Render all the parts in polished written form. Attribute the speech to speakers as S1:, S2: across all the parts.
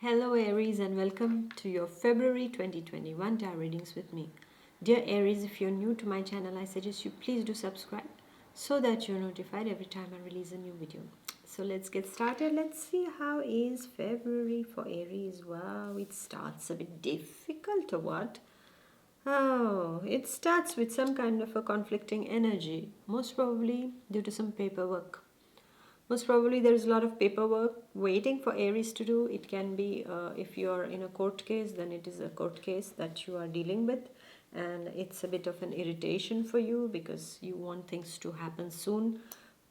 S1: Hello Aries and welcome to your February 2021 tarot readings with me. Dear Aries, if you're new to my channel, I suggest you please do subscribe so that you're notified every time I release a new video. So let's get started. Let's see how is February for Aries. Wow, it starts a bit difficult or what? Oh, it starts with some kind of a conflicting energy, most probably due to some paperwork. Most probably, there is a lot of paperwork waiting for Aries to do. It can be if you are in a court case, then it is a court case that you are dealing with, and it's a bit of an irritation for you because you want things to happen soon,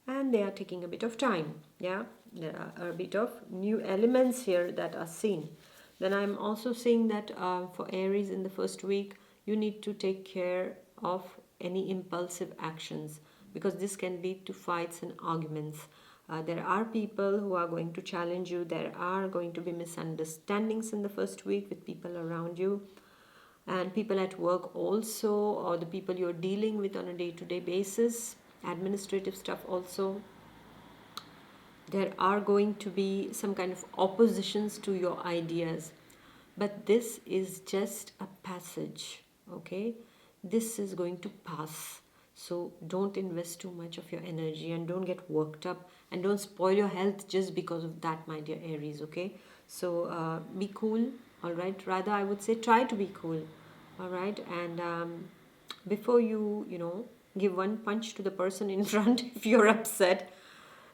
S1: and they are taking a bit of time. Yeah, there are a bit of new elements here that are seen. Then I'm also seeing that for Aries in the first week, you need to take care of any impulsive actions because this can lead to fights and arguments. There are people who are going to challenge you. There are going to be misunderstandings in the first week with people around you and people at work also, or the people you're dealing with on a day-to-day basis, administrative stuff also. There are going to be some kind of oppositions to your ideas, but this is just a passage. Okay, this is going to pass, so don't invest too much of your energy and don't get worked up and don't spoil your health just because of that, my dear Aries. Okay, so be cool. All right, rather I would say try to be cool. All right, and before you give one punch to the person in front, if you're upset,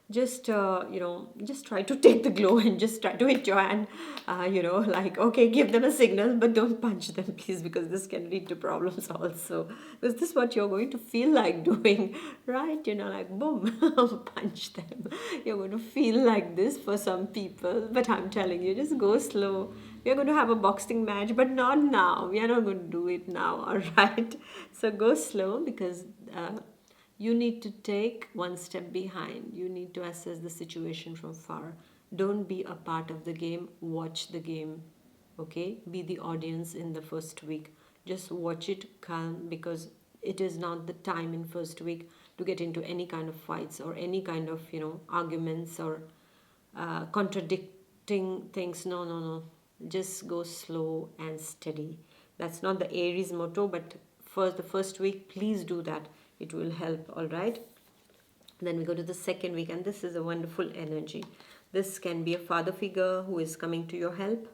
S1: just try to take the glow and just try to hit your hand, like, okay, give them a signal, but don't punch them, please, because this can lead to problems also. Is this what you're going to feel like doing? Right, like boom, punch them. You're going to feel like this for some people, but I'm telling you, just go slow. We're going to have a boxing match, but not now. We are not going to do it now. All right, so go slow because you need to take one step behind. You need to assess the situation from far. Don't be a part of the game, watch the game. Okay, be the audience in the first week. Just watch it calm because it is not the time in first week to get into any kind of fights or any kind of arguments or contradicting things. No, no, no, just go slow and steady. That's not the Aries motto, but for the first week, please do that. It will help. All right, then we go to the second week, and this is a wonderful energy. This can be a father figure who is coming to your help.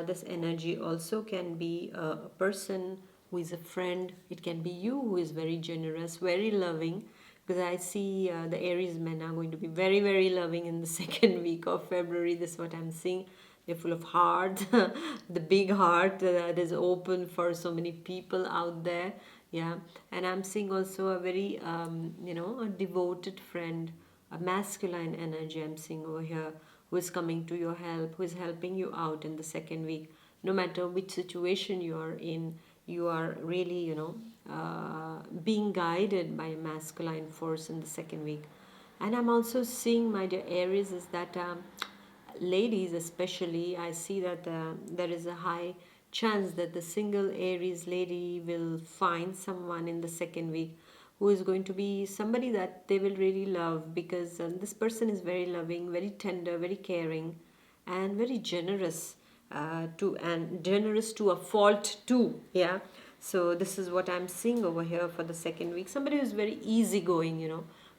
S1: This energy also can be a person who is a friend. It can be you who is very generous, very loving, because I see the Aries men are going to be very, very loving in the second week of February. This is what I'm seeing. They're full of heart, the big heart that is open for so many people out there. Yeah, and I'm seeing also a very, a devoted friend, a masculine energy I'm seeing over here, who is coming to your help, who is helping you out in the second week. No matter which situation you are in, you are really, being guided by a masculine force in the second week. And I'm also seeing, my dear Aries, is that ladies especially, I see that there is a high chance that the single Aries lady will find someone in the second week who is going to be somebody that they will really love, because this person is very loving, very tender, very caring, and very generous, generous to a fault too. Yeah, so this is what I'm seeing over here for the second week. Somebody who's very easygoing,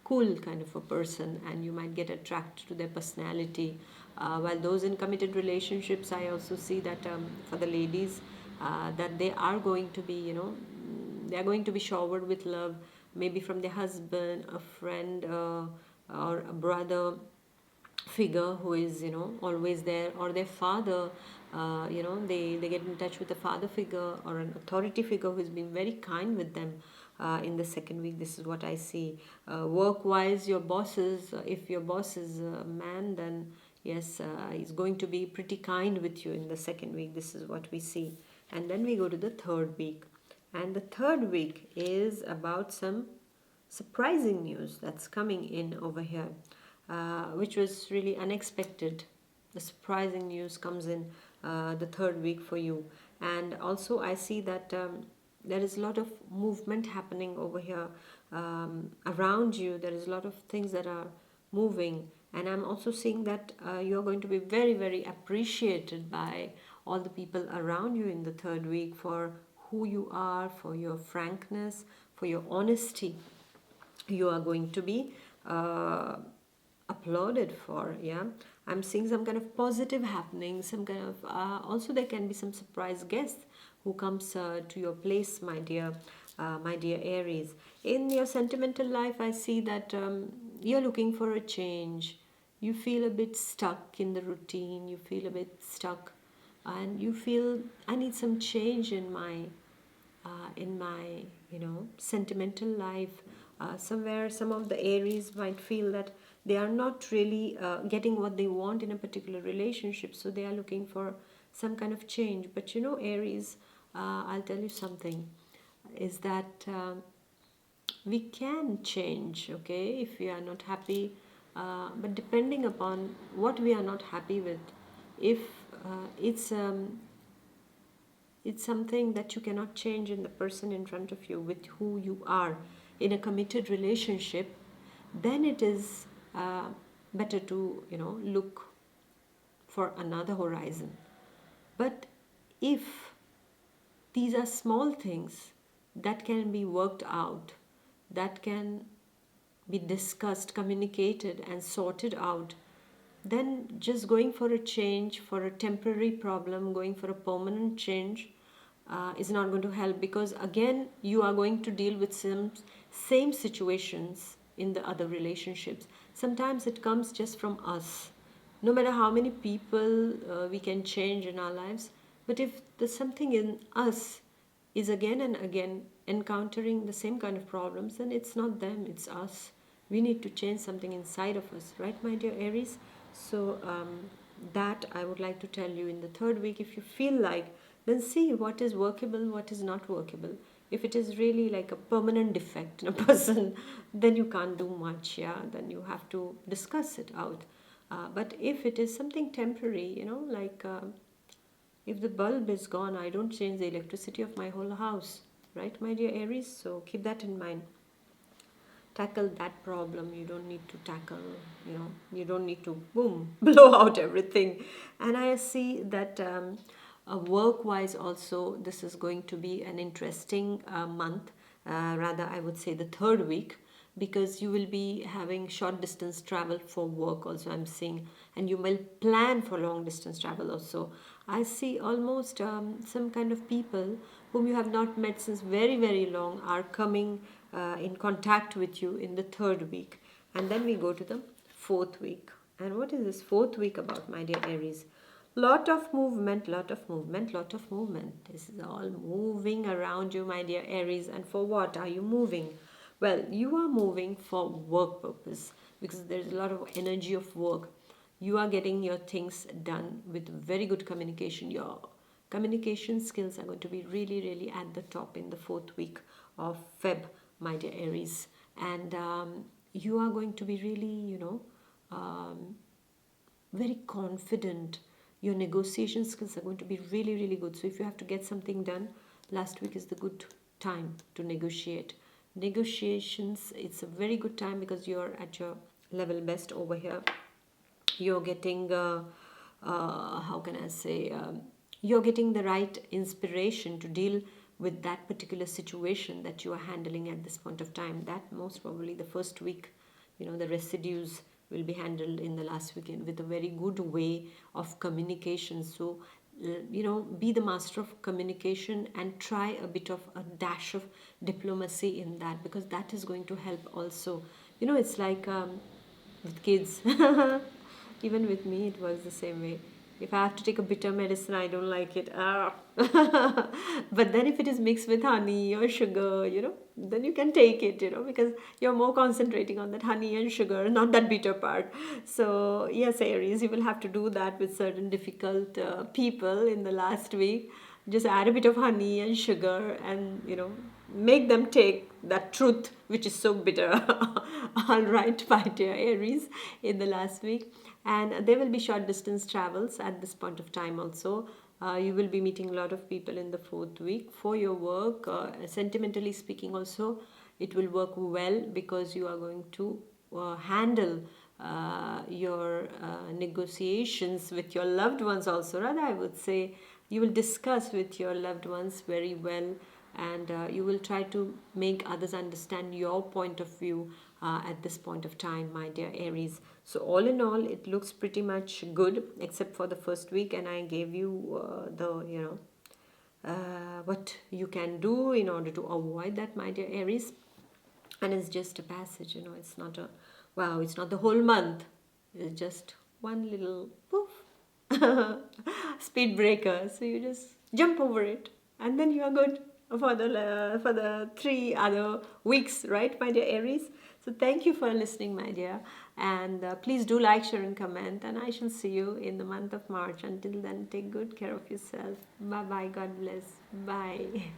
S1: cool kind of a person, and you might get attracted to their personality. While those in committed relationships, I also see that for the ladies, that they are going to be, they are going to be showered with love, maybe from their husband, a friend, or a brother figure who is always there, or their father. They get in touch with a father figure or an authority figure who's been very kind with them in the second week. This is what I see. Work wise, your bosses, if your boss is a man, then yes, he's going to be pretty kind with you in the second week. This is what we see. And then we go to the third week, and the third week is about some surprising news that's coming in over here, which was really unexpected. The surprising news comes in the third week for you. And also, I see that there is a lot of movement happening over here around you. There is a lot of things that are moving, And I'm also seeing that you're going to be very, very appreciated by all the people around you in the third week for who you are, for your frankness, for your honesty. You are going to be applauded for. Yeah, I'm seeing some kind of positive happening, some kind of also there can be some surprise guests who comes to your place, my dear Aries. In your sentimental life, I see that you're looking for a change. You feel a bit stuck in the routine, you feel a bit stuck, and you feel I need some change in my sentimental life. Somewhere some of the Aries might feel that they are not really getting what they want in a particular relationship, so they are looking for some kind of change. But Aries, I'll tell you something, is that we can change, okay, if we are not happy, but depending upon what we are not happy with. If it's something that you cannot change in the person in front of you with who you are in a committed relationship, then it is better to look for another horizon. But if these are small things that can be worked out, that can be discussed, communicated, and sorted out, then just going for a change, for a temporary problem, going for a permanent change is not going to help, because again you are going to deal with some same situations in the other relationships. Sometimes it comes just from us. No matter how many people we can change in our lives, but if there's something in us is again and again encountering the same kind of problems, then it's not them, it's us. We need to change something inside of us, right, my dear Aries? So that I would like to tell you in the third week. If you feel like, then see what is workable, what is not workable. If it is really like a permanent defect in a person, then you can't do much. Yeah, then you have to discuss it out. But if it is something temporary, like if the bulb is gone, I don't change the electricity of my whole house, right, my dear Aries? So keep that in mind. Tackle that problem. You don't need to tackle, you don't need to boom blow out everything. And I see that work wise also this is going to be an interesting month, rather I would say the third week, because you will be having short distance travel for work also, I'm seeing, and you will plan for long distance travel also. I see almost some kind of people whom you have not met since very, very long are coming in contact with you in the third week. And then we go to the fourth week. And what is this fourth week about, my dear Aries? Lot of movement, lot of movement, lot of movement. This is all moving around you, my dear Aries. And for what are you moving? Well, you are moving for work purpose, because there's a lot of energy of work. You are getting your things done with very good communication. Your communication skills are going to be really, really at the top in the fourth week of Feb, my dear Aries. And you are going to be really, very confident. Your negotiation skills are going to be really, really good. So if you have to get something done, last week is the good time to negotiate. Negotiations, it's a very good time because you're at your level best over here. You're getting how can I say, you're getting the right inspiration to deal with that particular situation that you are handling at this point of time. That most probably the first week, the residues will be handled in the last weekend with a very good way of communication. So be the master of communication and try a bit of a dash of diplomacy in that, because that is going to help also. It's like with kids. Even with me, it was the same way. If I have to take a bitter medicine, I don't like it. Ah. But then if it is mixed with honey or sugar, then you can take it, because you're more concentrating on that honey and sugar, not that bitter part. So, yes, Aries, you will have to do that with certain difficult people in the last week. Just add a bit of honey and sugar and, make them take that truth which is so bitter. All right, my dear Aries, in the last week. And there will be short distance travels at this point of time also. You will be meeting a lot of people in the fourth week for your work. Sentimentally speaking also, it will work well because you are going to handle your negotiations with your loved ones also. Rather, I would say you will discuss with your loved ones very well, and you will try to make others understand your point of view at this point of time, my dear Aries. So all in all, it looks pretty much good, except for the first week, and I gave you what you can do in order to avoid that, my dear Aries. And it's just a passage, it's not a wow, it's not the whole month. It's just one little poof speed breaker. So you just jump over it, and then you are good for the 3 other weeks, right, my dear Aries? So thank you for listening, my dear, and please do like, share, and comment. And I shall see you in the month of March. Until then, take good care of yourself. Bye bye. God bless. Bye.